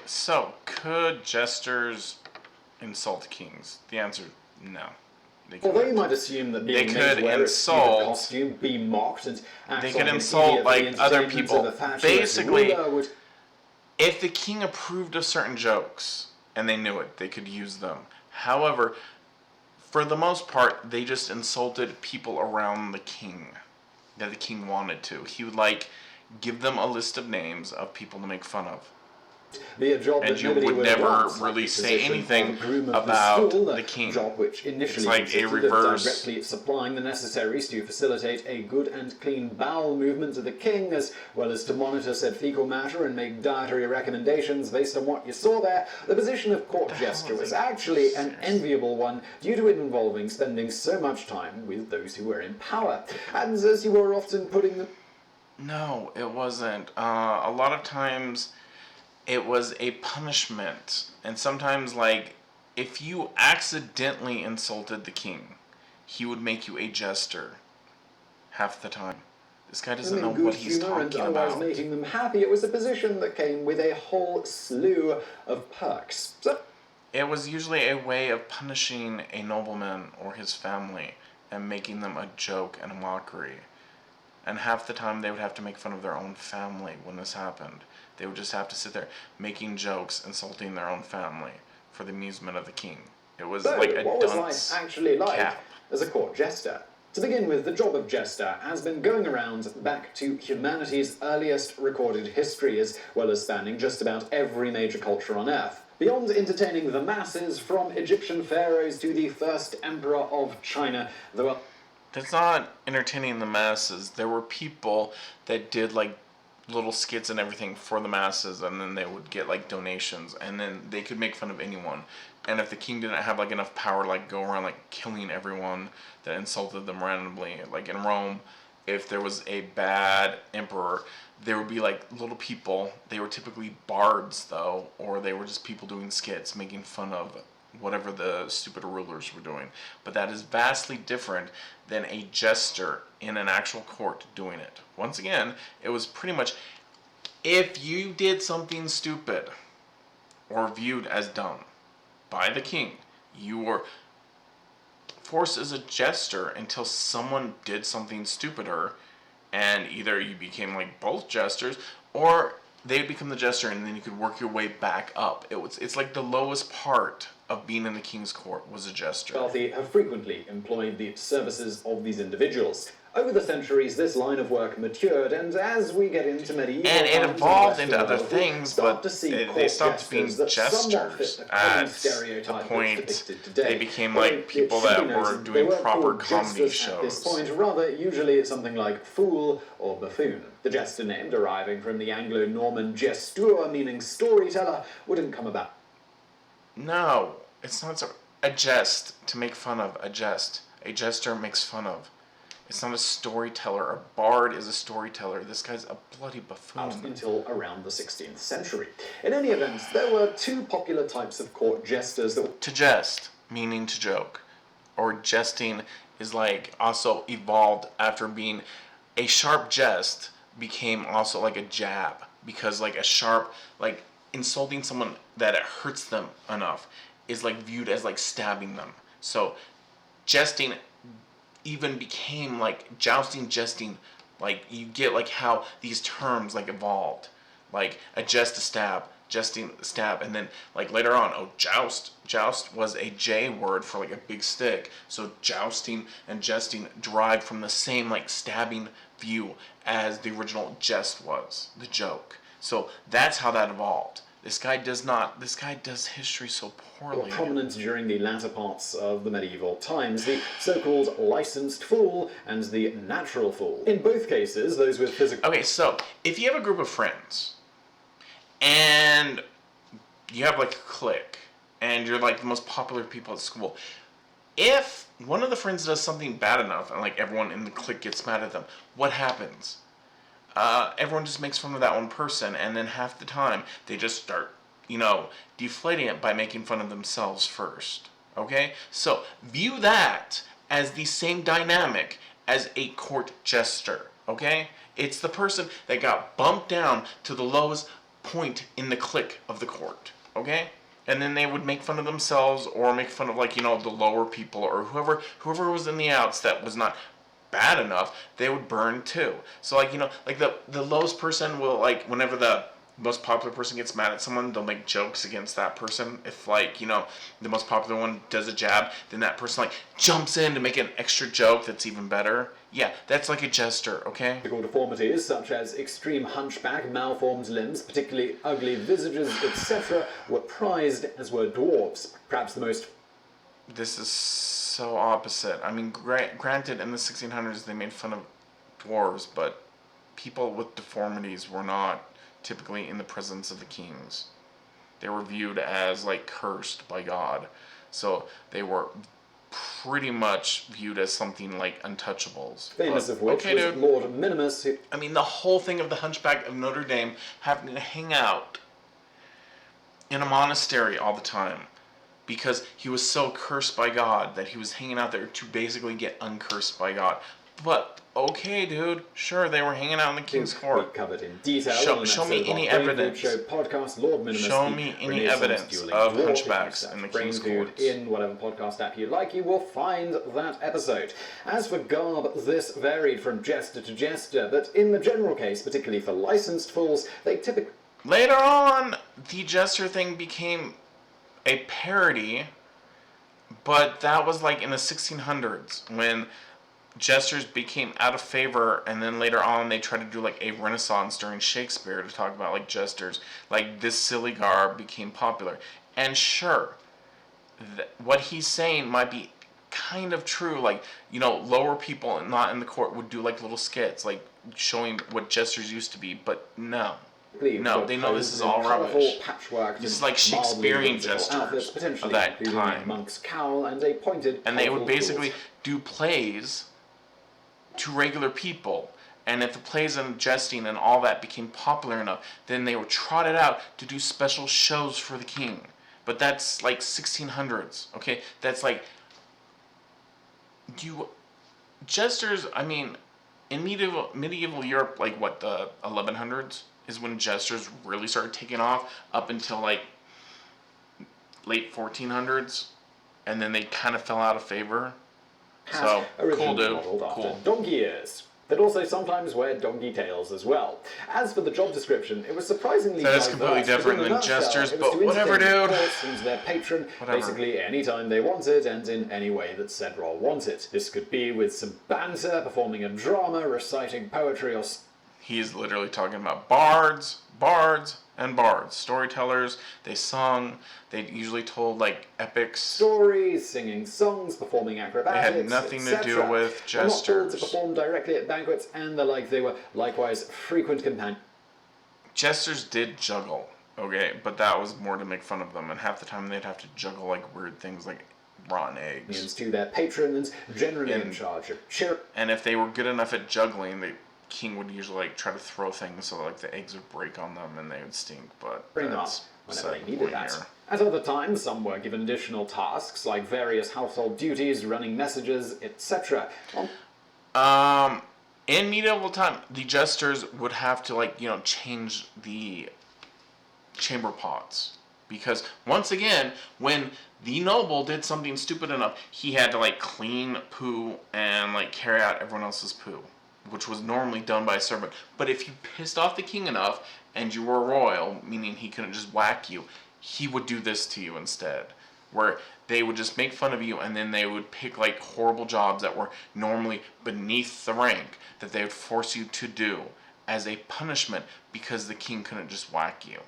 So, could jesters insult kings? The answer, no. Although you might assume that being made to wear a stupid costume, be mocked, and they could insult like other people. Basically, if the king approved of certain jokes and they knew it, they could use them. However, for the most part, they just insulted people around the king that the king wanted to. He would give them a list of names of people to make fun of. Be a job and you would never really say anything about the king. Job which initially it's like a reverse. Directly supplying the necessaries to facilitate a good and clean bowel movement to the king, as well as to monitor said fecal matter and make dietary recommendations based on what you saw there. The position of court jester was actually an enviable one due to it involving spending so much time with those who were in power. And as you were often putting them... No, it wasn't. A lot of times it was a punishment. And sometimes, if you accidentally insulted the king, he would make you a jester half the time. This guy doesn't know what he's talking about. Making them happy. It was a position that came with a whole slew of perks. So it was usually a way of punishing a nobleman or his family and making them a joke and a mockery. And half the time they would have to make fun of their own family when this happened. They would just have to sit there making jokes, insulting their own family for the amusement of the king. It was like a what dunce was life actually like cap. as a court jester? To begin with, the job of jester has been going around back to humanity's earliest recorded history, as well as spanning just about every major culture on Earth. Beyond entertaining the masses, from Egyptian pharaohs to the first emperor of China, there were... That's not entertaining the masses. There were people that did little skits and everything for the masses, and then they would get donations, and then they could make fun of anyone. And if the king didn't have enough power to go around killing everyone that insulted them randomly, in Rome, if there was a bad emperor, there would be little people. They were typically bards though, or they were just people doing skits making fun of whatever the stupid rulers were doing. But that is vastly different than a jester in an actual court doing it. Once again, it was pretty much, if you did something stupid or viewed as dumb by the king, you were forced as a jester until someone did something stupider, and either you became both jesters, or they would become the jester, and then you could work your way back up. It's the lowest part of being in the king's court was a jester. Wealthy have frequently employed the services of these individuals. Over the centuries, this line of work matured, and as we get into medieval and it times evolved into other things, but they stopped being jesters at the point they became people that were doing proper comedy shows. At this point, rather, usually it's something like fool or buffoon. The jester name, deriving from the Anglo-Norman gestur, meaning storyteller, wouldn't come about. No, it's not a jest to make fun of. A jest. A jester makes fun of. It's not a storyteller. A bard is a storyteller. This guy's a bloody buffoon. Until around the 16th century. In any event, there were two popular types of court jesters that... To jest, meaning to joke. Or jesting is also evolved after being... A sharp jest became also a jab. Because a sharp, insulting someone that it hurts them enough is viewed as stabbing them. So jesting even became jousting, jesting, you get how these terms evolved, a jest, a stab, jesting, stab, and then later on, joust was a J word for a big stick, so jousting and jesting derived from the same stabbing view as the original jest was, the joke. So that's how that evolved. This guy does history so poorly. Prominent during the latter parts of the medieval times, the so-called licensed fool and the natural fool. In both cases, those with physical... Okay, so, if you have a group of friends, and you have a clique, and you're the most popular people at school, if one of the friends does something bad enough, and everyone in the clique gets mad at them, what happens? Everyone just makes fun of that one person, and then half the time they just start, deflating it by making fun of themselves first. Okay? So, view that as the same dynamic as a court jester. Okay? It's the person that got bumped down to the lowest point in the clique of the court, okay? And then they would make fun of themselves or make fun of, like, you know, the lower people or whoever was in the outs that was not bad enough, they would burn too. So, like, you know, like the lowest person will, like, whenever the most popular person gets mad at someone, they'll make jokes against that person. If, like, you know, the most popular one does a jab, then that person, like, jumps in to make an extra joke that's even better. Yeah, that's like a jester, okay? Physical deformities such as extreme hunchback, malformed limbs, particularly ugly visages, etc., were prized, as were dwarves. Perhaps the most... This is so opposite. I mean, granted, in the 1600s they made fun of dwarves, but people with deformities were not typically in the presence of the kings. They were viewed as, like, cursed by God. So they were pretty much viewed as something like untouchables. Famous of which was Lord Minimus. I mean, the whole thing of the Hunchback of Notre Dame having to hang out in a monastery all the time because he was so cursed by God that he was hanging out there to basically get uncursed by God. But, okay, dude, sure, they were hanging out in the king's court. Covered in detail. Show me any evidence. Podcast, Lord Minimus, show me any evidence of hunchbacks in the king's court. In whatever podcast app you like, you will find that episode. As for garb, this varied from jester to jester, but in the general case, particularly for licensed fools, they typically... Later on, the jester thing became a parody, but that was like in the 1600s when jesters became out of favor, and then later on they tried to do like a renaissance during Shakespeare to talk about like jesters. Like, this silly garb became popular. And sure, what he's saying might be kind of true. Like, you know, lower people not in the court would do like little skits, like showing what jesters used to be, but no. No, they know this is all rubbish. This is like Shakespearean jesters of that time. Monk's cowl and a pointed, and they would basically do plays to regular people. And if the plays and jesting and all that became popular enough, then they would trot it out to do special shows for the king. But that's like 1600s, okay? That's like... Jesters, I mean, in medieval Europe, like what, the 1100s? Is when jesters really started taking off, up until like late 1400s, and then they kind of fell out of favor. So, cool, dude. Cool. Donkey ears. They'd also sometimes wear donkey tails as well. As for the job description, it was surprisingly diverse. That's completely different than jesters, but whatever, dude. Who's their patron, basically any time they wanted and in any way that said role wanted. This could be with some banter, performing a drama, reciting poetry, or... He's literally talking about bards, and bards. Storytellers, they sung, they usually told like epics. Stories, singing songs, performing acrobatics, they had nothing to do with jesters. They were not told to perform directly at banquets and the like. They were likewise frequent companions. Jesters did juggle, okay, but that was more to make fun of them, and half the time they'd have to juggle like weird things like rotten eggs. To their patrons, generally in charge of cheer. And if they were good enough at juggling, the king would usually like try to throw things so like the eggs would break on them and they would stink, but bring up whenever they needed that. At other times, some were given additional tasks like various household duties, running messages, etc. In medieval time, the jesters would have to, like, you know, change the chamber pots. Because, once again, when the noble did something stupid enough, he had to, like, clean poo and, like, carry out everyone else's poo, which was normally done by a servant. But if you pissed off the king enough, and you were royal, meaning he couldn't just whack you, he would do this to you instead. Where they would just make fun of you, and then they would pick, like, horrible jobs that were normally beneath the rank that they would force you to do as a punishment because the king couldn't just whack you.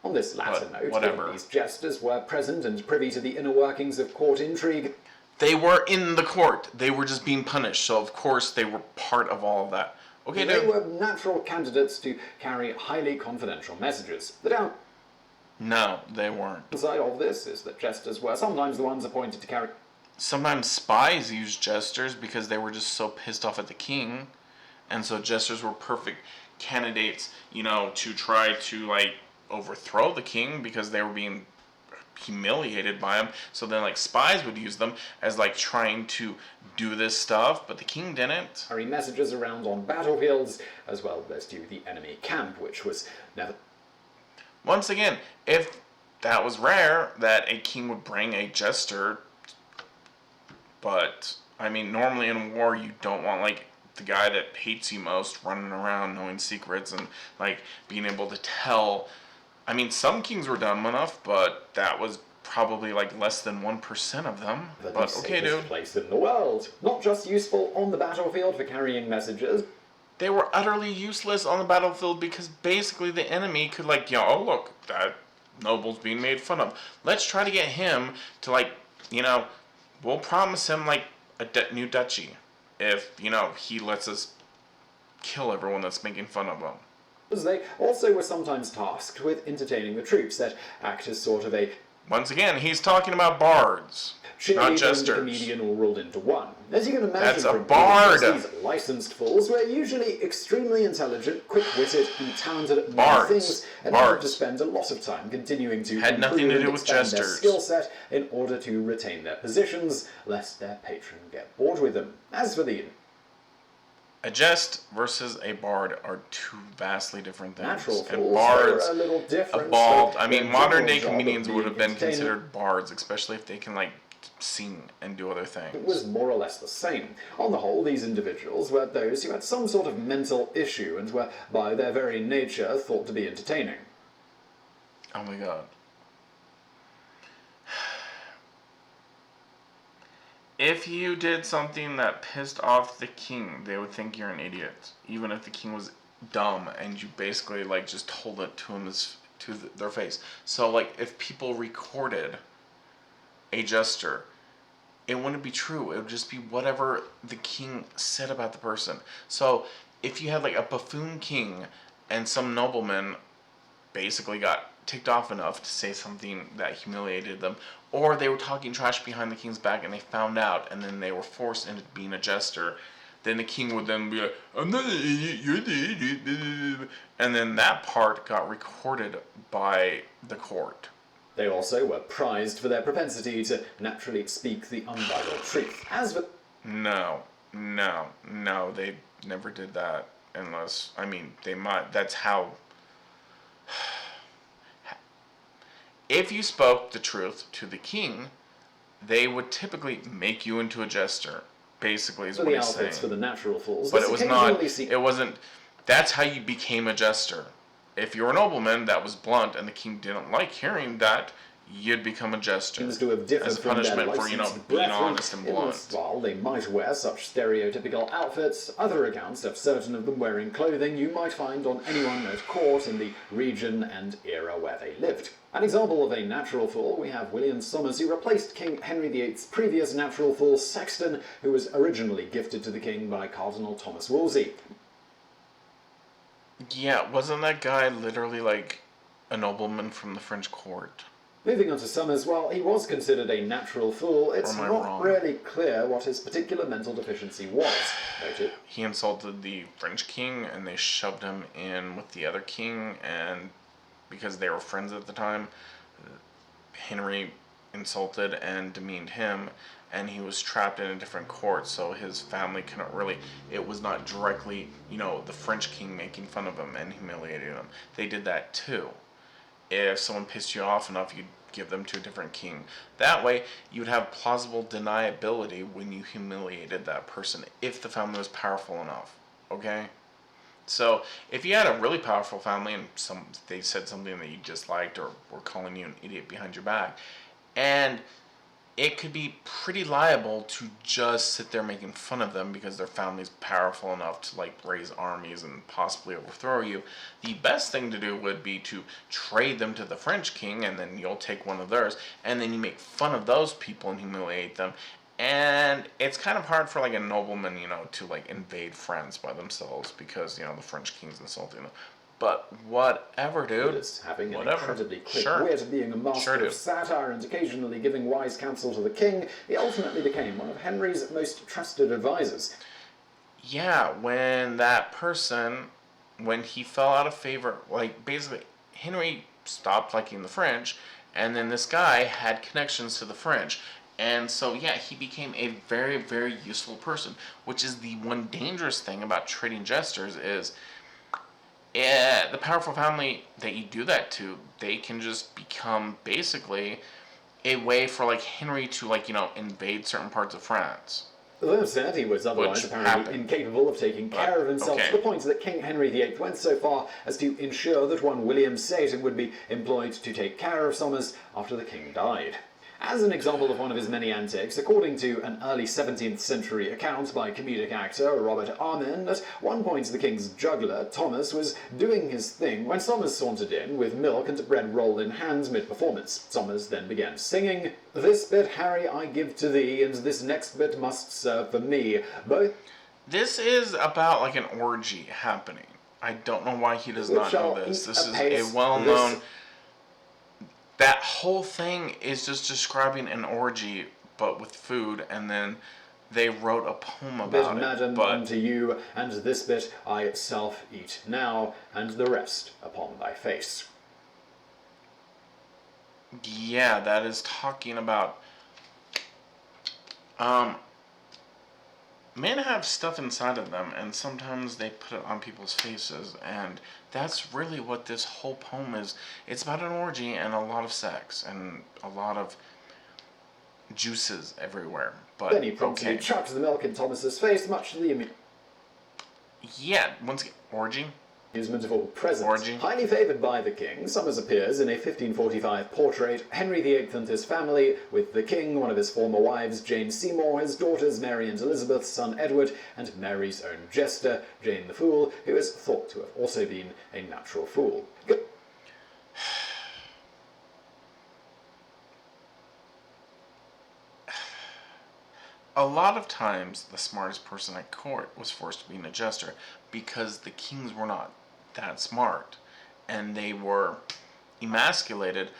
On this latter note, these jesters were present and privy to the inner workings of court intrigue. They were in the court. They were just being punished, so of course they were part of all of that. Okay, they were natural candidates to carry highly confidential messages. No, they weren't. The side of this is that jesters were sometimes the ones appointed to carry... Sometimes spies used jesters because they were just so pissed off at the king. And so jesters were perfect candidates, you know, to try to, like, overthrow the king because they were being humiliated by him. So then, like, spies would use them as, like, trying to do this stuff, but the king didn't. Carry messages around on battlefields, as well as to the enemy camp, which was never... once again, if that was rare, that a king would bring a jester, but, I mean, normally in war, you don't want, like, the guy that hates you most running around knowing secrets and, like, being able to tell. I mean, some kings were dumb enough, but that was probably, like, less than 1% of them. The But, okay, safest dude. place in the world. Not just useful on the battlefield for carrying messages. They were utterly useless on the battlefield because basically the enemy could, like, oh, look, that noble's being made fun of. Let's try to get him to, like, we'll promise him, like, a new duchy if, he lets us kill everyone that's making fun of him. They also were sometimes tasked with entertaining the troops that act as sort of a Once again, he's talking about bards, not cheerleader and jesters. comedian all rolled into one. As you can imagine, That's a from bard. These licensed fools were usually extremely intelligent, quick-witted, and talented at many Bards. things, and had to spend a lot of time continuing to Had nothing improve to and do with expand their jesters. skill set in order to retain their positions, lest their patron get bored with them. As for the A jest versus a bard are two vastly different things. natural And fools, bards they're a little different. evolved. so I mean, their modern day general job of comedians would have been being entertaining considered bards, especially if they can, like, sing and do other things. It was more or less the same. On the whole, these individuals were those who had some sort of mental issue and were, by their very nature, thought to be entertaining. Oh my god. If you did something that pissed off the king, they would think you're an idiot. Even if the king was dumb and you basically, like, just told it to him their face. So, like, if people recorded a jester, it wouldn't be true. It would just be whatever the king said about the person. So if you had, like, a buffoon king and some nobleman basically got ticked off enough to say something that humiliated them, or they were talking trash behind the king's back and they found out and then they were forced into being a jester, then the king would then be like, I'm not an idiot, you're the idiot. And then that part got recorded by the court. They also were prized for their propensity to naturally speak the unbridled truth. As for No, they never did that unless, I mean, they might, that's how, if you spoke the truth to the king, they would typically make you into a jester, basically is for what the he's outfits saying. for the natural fools, But this it was occasionally not, it wasn't, that's how you became a jester. If you're a nobleman that was blunt and the king didn't like hearing that, you'd become a jester. seems to have differed as from their punishment for, licensed being brethren. honest and blunt. While they might wear such stereotypical outfits, other accounts have certain of them wearing clothing you might find on anyone at court in the region and era where they lived. An example of a natural fool, we have William Somers, who replaced King Henry VIII's previous natural fool, Sexton, who was originally gifted to the king by Cardinal Thomas Wolsey. Yeah, wasn't that guy literally like a nobleman from the French court? Moving on to Somers, while he was considered a natural fool, it's Or am I not wrong? really clear what his particular mental deficiency was. Noted. He insulted the French king and they shoved him in with the other king, and because they were friends at the time, Henry insulted and demeaned him, and he was trapped in a different court, so his family couldn't really, it was not directly, the French king making fun of him and humiliating him. They did that too. If someone pissed you off enough, you'd give them to a different king. That way, you'd have plausible deniability when you humiliated that person, if the family was powerful enough, okay? So, if you had a really powerful family and they said something that you disliked or were calling you an idiot behind your back, and it could be pretty liable to just sit there making fun of them because their family's powerful enough to raise armies and possibly overthrow you. The best thing to do would be to trade them to the French king, and then you'll take one of theirs, and then you make fun of those people and humiliate them. And it's kind of hard for a nobleman, to invade France by themselves because, the French king's insulting them. But whatever, dude. As having an Whatever. incredibly quick Sure. wit, being a master Sure, of satire and occasionally giving wise counsel to the king, he ultimately became one of Henry's most trusted advisors. Yeah, when that person, when he fell out of favor, basically, Henry stopped liking the French, and then this guy had connections to the French. And so, yeah, he became a very, very useful person, which is the one dangerous thing about trading jesters is the powerful family that you do that to, they can just become basically a way for like Henry to like invade certain parts of France. Though said he was otherwise Which apparently happened. incapable of taking care of himself, okay. to the point that King Henry VIII went so far as to ensure that one William Seyton would be employed to take care of Somers after the king died. As an example of one of his many antics, according to an early 17th century account by comedic actor Robert Armin, at one point the king's juggler, Thomas, was doing his thing when Somers sauntered in with milk and a bread roll in hand mid-performance. Somers then began singing, "This bit, Harry, I give to thee, and this next bit must serve for me." Both This is about like an orgy happening. I don't know why he does not know this. This is a well-known... That whole thing is just describing an orgy, but with food, and then they wrote a poem about it. Madam, unto you, and this bit I self eat now, and the rest upon thy face. Yeah, that is talking about... men have stuff inside of them, and sometimes they put it on people's faces, and that's really what this whole poem is. It's about an orgy and a lot of sex and a lot of juices everywhere. But Then he promptly chucked the milk in Thomas's face, much to the yeah, once again, orgy. amusement of all present. Orgy. Highly favoured by the king, Somers appears in a 1545 portrait, Henry VIII and his family, with the king, one of his former wives, Jane Seymour, his daughters Mary and Elizabeth, son Edward, and Mary's own jester, Jane the Fool, who is thought to have also been a natural fool. A lot of times, the smartest person at court was forced to be a jester because the kings were not that smart, and they were emasculated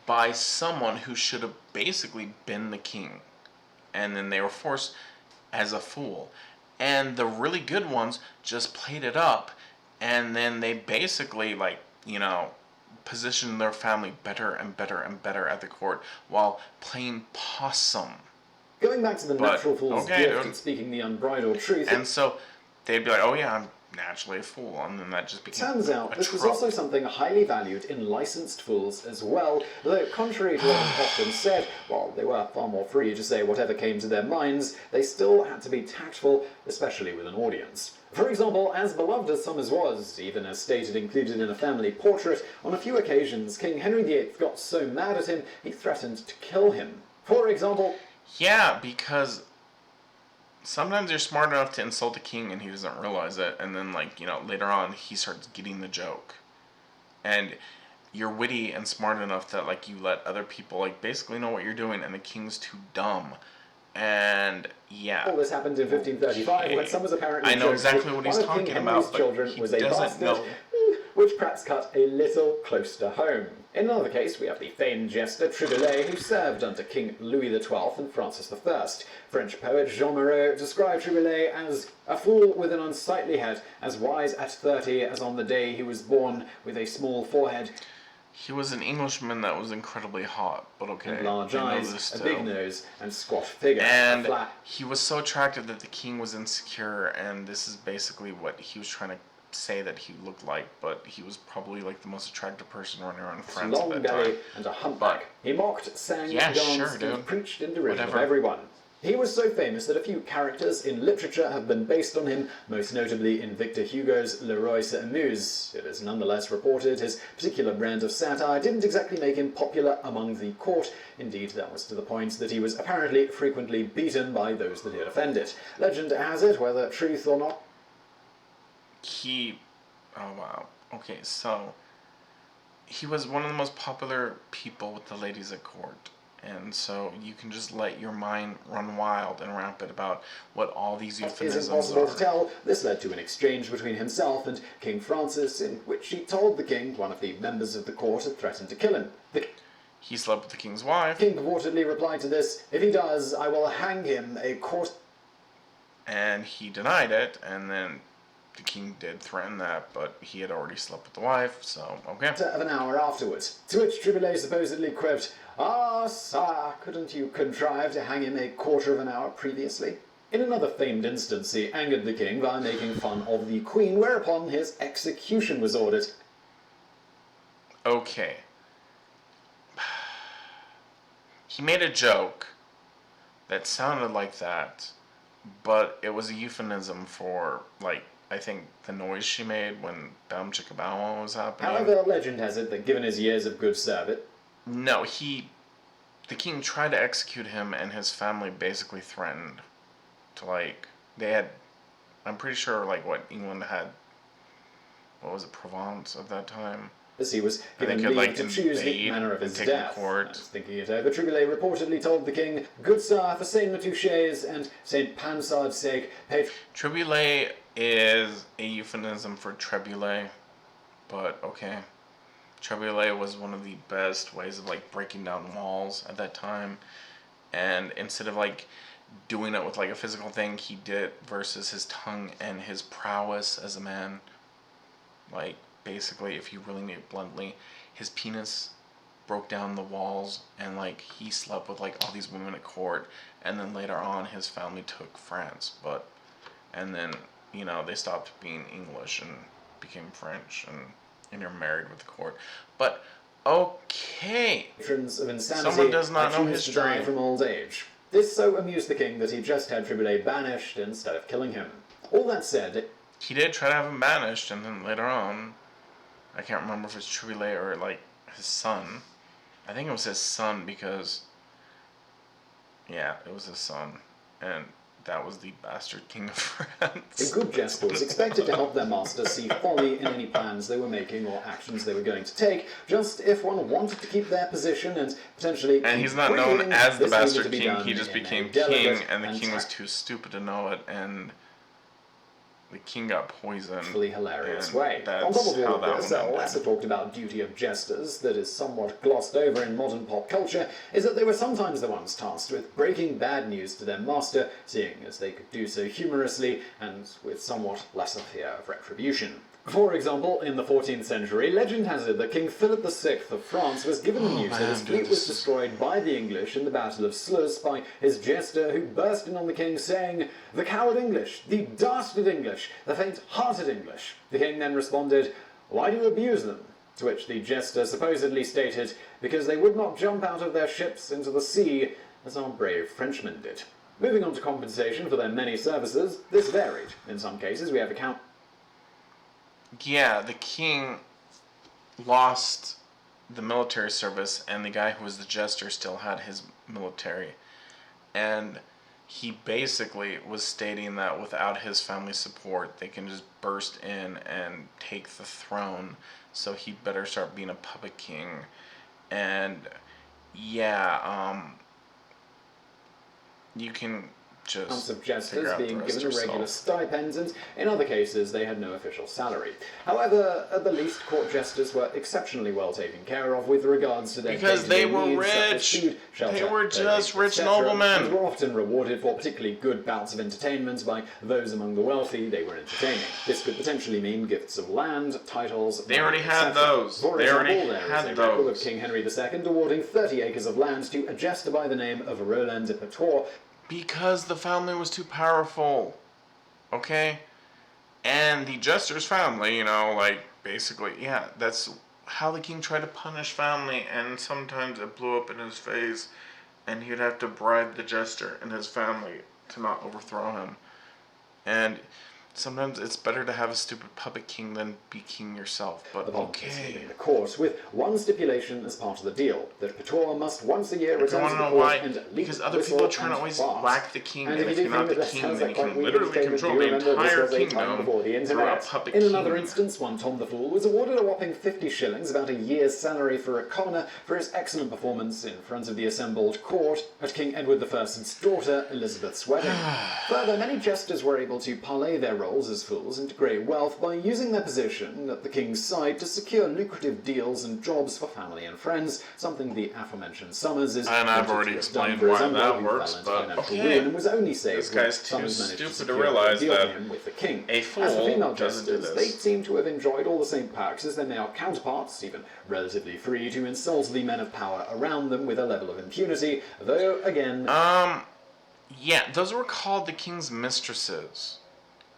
by someone who should have basically been the king, and then they were forced as a fool. And the really good ones just played it up, and then they basically positioned their family better and better and better at the court while playing possum. Going back to the natural fool's gift and speaking the unbridled truth. And so they'd be like, oh yeah, I'm naturally a fool, and then that just became Turns out this was also something highly valued in licensed fools as well, though contrary to what is often said, while they were far more free to say whatever came to their minds, they still had to be tactful, especially with an audience. For example, as beloved as Somers was, even as stated included in a family portrait, on a few occasions King Henry VIII got so mad at him he threatened to kill him. For example... Yeah, because sometimes you're smart enough to insult a king and he doesn't realize it, and then later on he starts getting the joke. And you're witty and smart enough that you let other people basically know what you're doing, and the king's too dumb. And yeah. All this happened in 1535 when Somers apparently I know exactly what he's talking about, but children he was a doesn't bastard, know. which perhaps cut a little close to home. In another case, we have the famed jester Triboulet, who served under King Louis XII and Francis I. French poet Jean Moreau described Triboulet as a fool with an unsightly head, as wise at 30 as on the day he was born, with a small forehead. He was an Englishman that was incredibly hot, but okay. And large eyes, a big nose, and squat figure. And he was so attractive that the king was insecure, and this is basically what he was trying to say that he looked like, but he was probably the most attractive person running around France at that belly time. And a humpback. He mocked, sang, danced, and preached in derision of everyone. He was so famous that a few characters in literature have been based on him, most notably in Victor Hugo's Le Roi s'amuse. It is nonetheless reported his particular brand of satire didn't exactly make him popular among the court. Indeed, that was to the point that he was apparently frequently beaten by those that he'd offended. Legend has it, whether truth or not. Oh wow. Okay, so he was one of the most popular people with the ladies at court. And so you can just let your mind run wild and rampant about what all these euphemisms are. It is impossible to tell. This led to an exchange between himself and King Francis, in which he told the king one of the members of the court had threatened to kill him. He slept with the king's wife. The king purportedly replied to this, "If he does, I will hang him a court..." And he denied it, and then the king did threaten that, but he had already slept with the wife, so okay. Of an hour afterwards, to which Triboulet supposedly quipped, "Ah, sire, couldn't you contrive to hang him a quarter of an hour previously?" In another famed instance, he angered the king by making fun of the queen, whereupon his execution was ordered. Okay. He made a joke that sounded like that, but it was a euphemism for, like, I think the noise she made when Bam Chicka Bow Wow was happening. However, legend has it that given his years of good service... No, the king tried to execute him, and his family basically threatened to, like, they had, I'm pretty sure, like, what England had, what was it, Provence at that time? As he was given could, leave like, to choose the invade manner of his and take the death. court. As thinking it over, Triboulet reportedly told the king, "Good sir, for Saint Matouche's and Saint Pansard's sake, pay..." Triboulet is a euphemism for trebuchet, but okay. Triboulet was one of the best ways of, like, breaking down walls at that time, and instead of, like, doing it with, like, a physical thing, he did it versus his tongue and his prowess as a man. Like, basically, if you really need it bluntly, his penis broke down the walls, and, like, he slept with, like, all these women at court, and then later on his family took France, and then, you know, they stopped being English and became French, and intermarried with the court. But okay, Patrons of insanity someone does not know accused to die history. from old age. This so amused the king that he just had Triboulet banished instead of killing him. All that said, He did try to have him banished, and then later on, I can't remember if it's Triboulet or, like, his son. I think it was his son because, yeah, it was his son, and that was the bastard king of France. a good jester was expected to help their master see folly in any plans they were making or actions they were going to take, just if one wanted to keep their position and potentially... And he's not known as the bastard king, he just became king, and the king was too stupid to know it, and the king got poisoned. Hilarious and way. That's On top of how all that of this, one a ended. lesser talked about duty of jesters that is somewhat glossed over in modern pop culture is that they were sometimes the ones tasked with breaking bad news to their master, seeing as they could do so humorously and with somewhat lesser fear of retribution. For example, in the 14th century, legend has it that King Philip VI of France was given the news that his fleet was destroyed by the English in the Battle of Sluis by his jester, who burst in on the king saying, "The coward English, the dastard English, the faint-hearted English." The king then responded, "Why do you abuse them?" To which the jester supposedly stated, "Because they would not jump out of their ships into the sea, as our brave Frenchmen did." Moving on to compensation for their many services, this varied. In some cases, we have account... Yeah, the king lost the military service, and the guy who was the jester still had his military. And he basically was stating that without his family support, they can just burst in and take the throne. So he better start being a puppet king. And yeah, you can just of jesters figure out the being rest given a regular yourself. stipend, and in other cases they had no official salary. However, at the least, court jesters were exceptionally well taken care of with regards to their Because they day-to-day were needs, such as rich. food, shelter, They were just clothing, rich etc., noblemen. and were often rewarded for particularly good bouts of entertainment by those among the wealthy they were entertaining. This could potentially mean gifts of land, titles... They already had etc. those. For They example, already there is had a record of those. King Henry II awarding 30 acres of land to a jester by the name of Roland de Patois. Because the family was too powerful. Okay? And the jester's family, you know, like, basically, yeah, that's how the king tried to punish family, and sometimes it blew up in his face, and he'd have to bribe the jester and his family to not overthrow him. And sometimes it's better to have a stupid puppet king than be king yourself, but Upon okay. leaving the court, with one stipulation as part of the deal, that Patois must once a year If you return want to to the know court why, and leap, because other whistle, people are trying to and always fart. whack the king, and if if you you're do not the think that king, sounds then like you quite can weird literally entertainment, control do the remember this entire was a time kingdom before the through a internet. puppet In king. another instance, one Tom the Fool was awarded a whopping 50 shillings, about a year's salary for a commoner, for his excellent performance in front of the assembled court at King Edward I's daughter Elizabeth's wedding. Further, many jesters were able to parlay their roles as fools into great wealth by using their position at the king's side to secure lucrative deals and jobs for family and friends, something the aforementioned Summers is And I've reputed already to have explained done for his why uncle, that who works, fell into but financial okay. ruin and was only saved This when guy's too Summers managed stupid to secure realize a deal that for him with the king. a As for fool female doesn't do jesters, this. they seem to have enjoyed all the same perks as their male counterparts, even relatively free to insult the men of power around them with a level of impunity, though, again... Yeah, those were called the king's mistresses.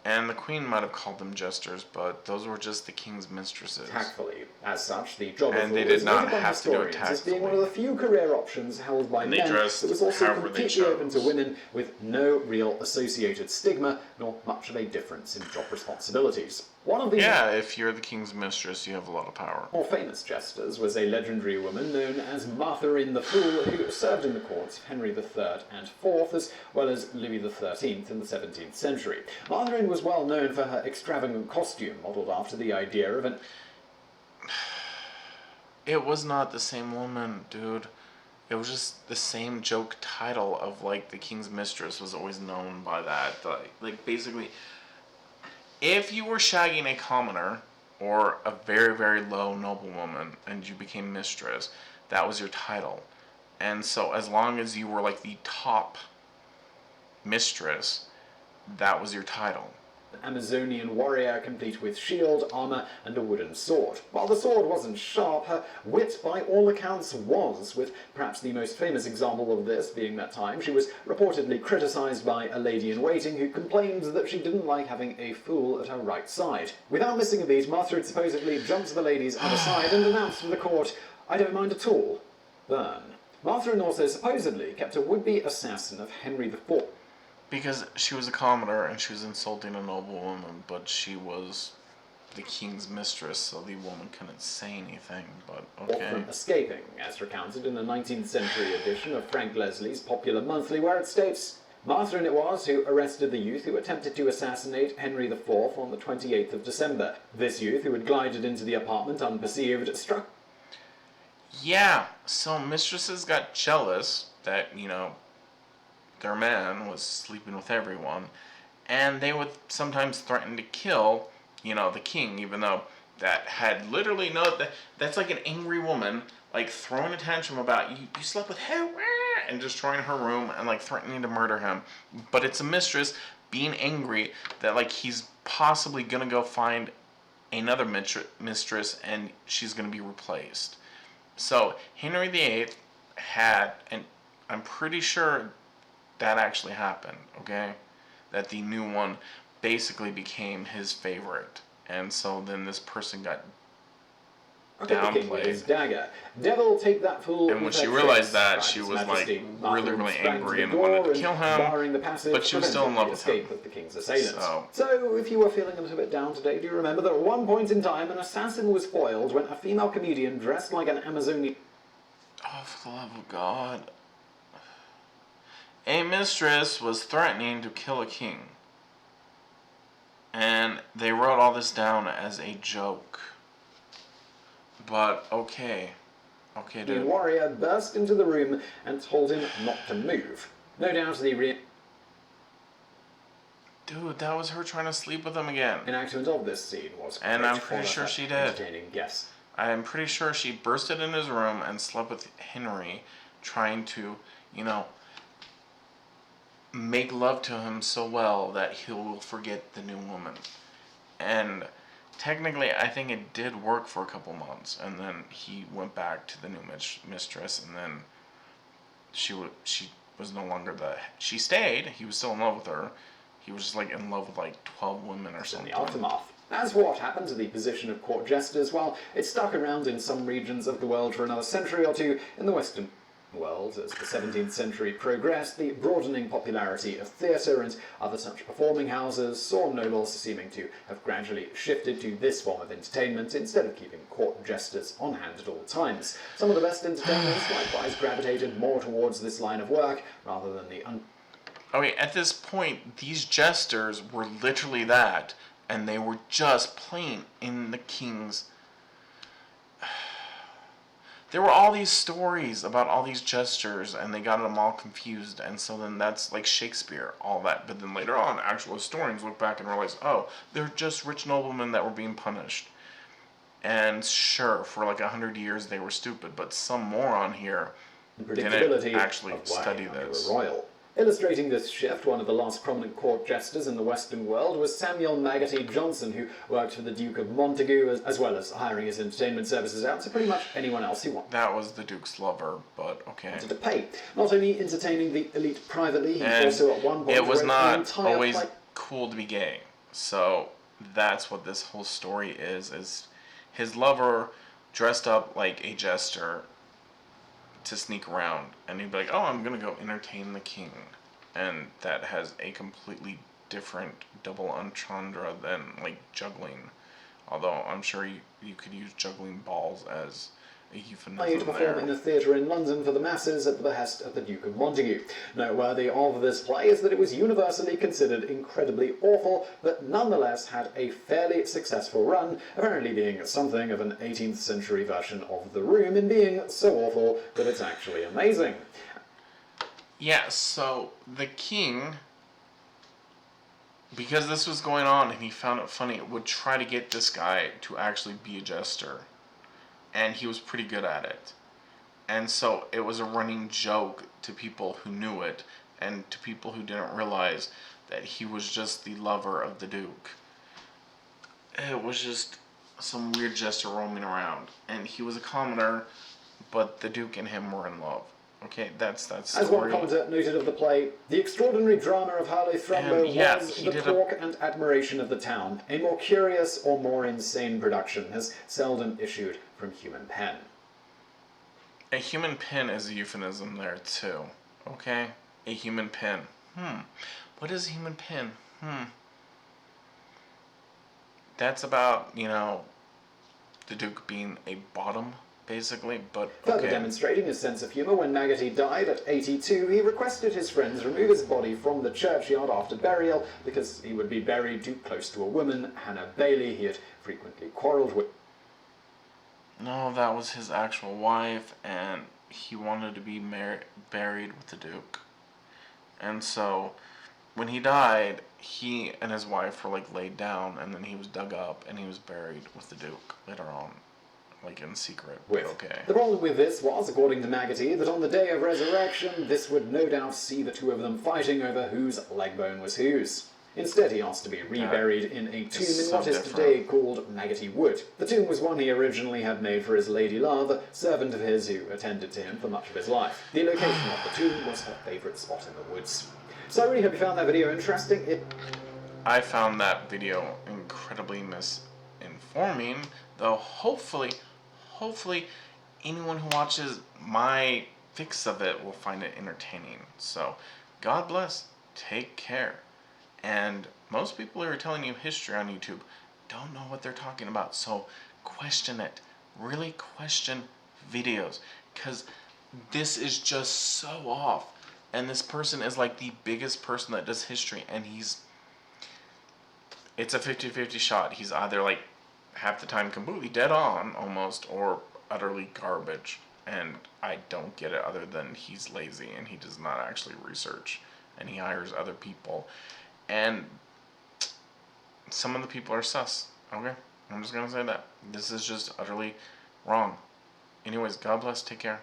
And the queen might have called them jesters, but those were just the king's mistresses. Tactfully. As such, the job of And they fool did is not noted by have to do it historians as being one of the tactfully. few career options held by And they men that dressed was also however they completely open to chose. women, with no real associated stigma, nor much of a difference in job responsibilities. One of the Yeah, if you're the king's mistress, you have a lot of power. more famous jesters was a legendary woman known as Martha the Fool, who served in the courts of Henry III and IV, as well as Louis XIII in the 17th century. Martha was well known for her extravagant costume, modelled after the idea of an... It was not the same woman, dude. It was just the same joke title of, like, the king's mistress was always known by that. Like basically, if you were shagging a commoner or a very, very low noblewoman and you became mistress, that was your title. And so as long as you were like the top mistress, that was your title. Amazonian warrior complete with shield, armour, and a wooden sword. While the sword wasn't sharp, her wit by all accounts was, with perhaps the most famous example of this being that time she was reportedly criticised by a lady-in-waiting who complained that she didn't like having a fool at her right side. Without missing a beat, Martha had supposedly jumped to the lady's other side and announced to the court, "I don't mind at all. Burn." Martha had also supposedly kept a would-be assassin of Henry IV. Because she was a commoner and she was insulting a noblewoman, but she was the king's mistress, so the woman couldn't say anything, but okay. From escaping, as recounted in the 19th century edition of Frank Leslie's popular monthly, where it states, Martha it was who arrested the youth who attempted to assassinate Henry IV on the 28th of December. This youth, who had glided into the apartment unperceived, struck... Yeah, so mistresses got jealous that, their man was sleeping with everyone, and they would sometimes threaten to kill, the king, even though that had literally that's like an angry woman, like throwing a tantrum about, you slept with her, and destroying her room and like threatening to murder him. But it's a mistress being angry that like he's possibly gonna go find another mistress and she's gonna be replaced. So Henry VIII had, and I'm pretty sure that actually happened, okay? That the new one basically became his favorite. And so then this person got with his downplayed. dagger. Devil, take that fool. And when she realized that, she was like really, really angry and wanted to kill him. The passage, But she was still in love with him. Of the king's assailants. So, So, if you were feeling a little bit down today, do remember that at one point in time, an assassin was foiled when a female comedian dressed like an Amazonian... oh, for the love of God. A mistress was threatening to kill a king. And they wrote all this down as a joke. But, okay. Okay, The dude. warrior burst into the room and told him not to move. No doubt the Dude, that was her trying to sleep with him again. enactment of this scene was... And I'm pretty sure she did. Entertaining guess. I'm pretty sure she bursted in his room and slept with Henry, trying to, make love to him so well that he will forget the new woman. And technically, I think it did work for a couple months, and then he went back to the new mistress, and then she was no longer she stayed. He was still in love with her. He was just like in love with like 12 women or In something. the aftermath. As what happened to the position of court jesters, well, it stuck around in some regions of the world for another century or two. In the Western world, as the 17th century progressed, the broadening popularity of theatre and other such performing houses saw nobles seeming to have gradually shifted to this form of entertainment instead of keeping court jesters on hand at all times. Some of the best entertainers likewise gravitated more towards this line of work rather than the Okay, at this point, these jesters were literally that, and they were just playing in the king's... There were all these stories about all these jesters, and they got them all confused, and so then that's like Shakespeare, all that. But then later on, actual historians look back and realize, oh, they're just rich noblemen that were being punished. And sure, for like 100 years they were stupid, but some moron here didn't actually study this. Royal. Illustrating this shift, one of the last prominent court jesters in the Western world was Samuel Maggotty Johnson, who worked for the Duke of Montagu, as well as hiring his entertainment services out to pretty much anyone else he wanted. That was the Duke's lover, but okay. Wanted to pay. Not only entertaining the elite privately, he And also at one point it was wrote not an entire always cool to be gay. So that's what this whole story is his lover dressed up like a jester to sneak around, and he'd be like, oh, I'm gonna go entertain the king. And that has a completely different double entendre than like juggling. Although I'm sure you could use juggling balls as a euphemism to perform in a theatre in London for the masses at the behest of the Duke of Montagu. Noteworthy of this play is that it was universally considered incredibly awful, but nonetheless had a fairly successful run, apparently being something of an 18th century version of The Room in being so awful that it's actually amazing. Yeah, so the king, because this was going on and he found it funny, would try to get this guy to actually be a jester. And he was pretty good at it. And so it was a running joke to people who knew it and to people who didn't realize that he was just the lover of the Duke. It was just some weird jester roaming around. And he was a commoner, but the Duke and him were in love. Okay, that's As one commentator noted of the play, the extraordinary drama of Harlow Thrumbo was the talk and admiration of the town. A more curious or more insane production has seldom issued from human pen. A human pen is a euphemism there too. Okay? A human pen. What is a human pen? That's about, the Duke being a bottom, basically, but okay. Further demonstrating his sense of humour, when Maggotty died at 82, he requested his friends remove his body from the churchyard after burial because he would be buried too close to a woman, Hannah Bailey, he had frequently quarrelled with. No, that was his actual wife, and he wanted to be buried with the Duke. And so, when he died, he and his wife were laid down, and then he was dug up, and he was buried with the Duke later on. In secret. Okay. The problem with this was, according to Maggotty, that on the day of resurrection, this would no doubt see the two of them fighting over whose leg bone was whose. Instead, he asked to be reburied in a tomb in what is today called Maggotty Wood. The tomb was one he originally had made for his lady love, a servant of his who attended to him for much of his life. The location of the tomb was her favourite spot in the woods. So I really hope you found that video interesting. I found that video incredibly misinforming, though hopefully anyone who watches my fix of it will find it entertaining. So, God bless, take care. And most people who are telling you history on YouTube don't know what they're talking about, so question it. Really question videos, because this is just so off. And this person is the biggest person that does history, and it's a 50-50 shot. He's either half the time completely dead on almost, or utterly garbage. And I don't get it, other than he's lazy and he does not actually research, and he hires other people, and some of the people are sus. Okay, I'm just gonna say that this is just utterly wrong. Anyways, God bless, take care.